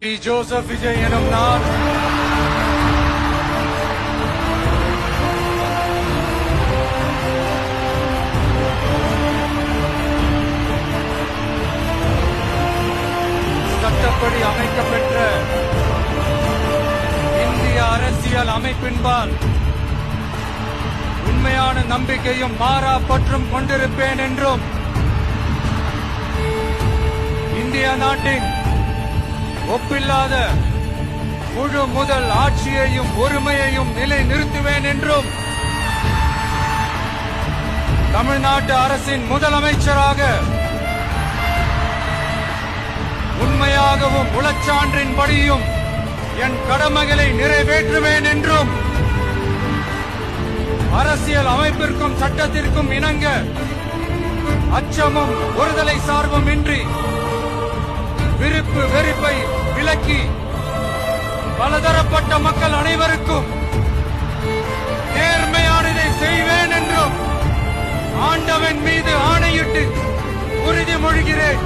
Joseph Vijay எனும் நான் சட்டப்படி அமைக்கப்பெற்ற இந்திய அரசியல் அமைப்பின்பால் உண்மையான நம்பிக்கையும் மாறா பற்றும் கொண்டிருப்பேன் என்றும் இந்திய நாட்டின் ஒப்பில்லாத முழு முதல் ஆட்சியையும் ஒருமையையும் நிலை நிறுத்துவேன் என்றும் தமிழ்நாட்டு அரசின் முதலமைச்சராக உண்மையாகவும் உளச்சான்றின்படியும் என் கடமைகளை நிறைவேற்றுவேன் என்றும் அரசியல் அமைப்பிற்கும் சட்டத்திற்கும் இணங்க அச்சமும் ஒருதலை சார்பும் இன்றி விருப்பு வெறுப்பை விலக்கி பலதரப்பட்ட மக்கள் அனைவருக்கும் நேர்மையானதை செய்வேன் என்றும் ஆண்டவன் மீது ஆணையிட்டு உறுதிமொழிகிறேன்.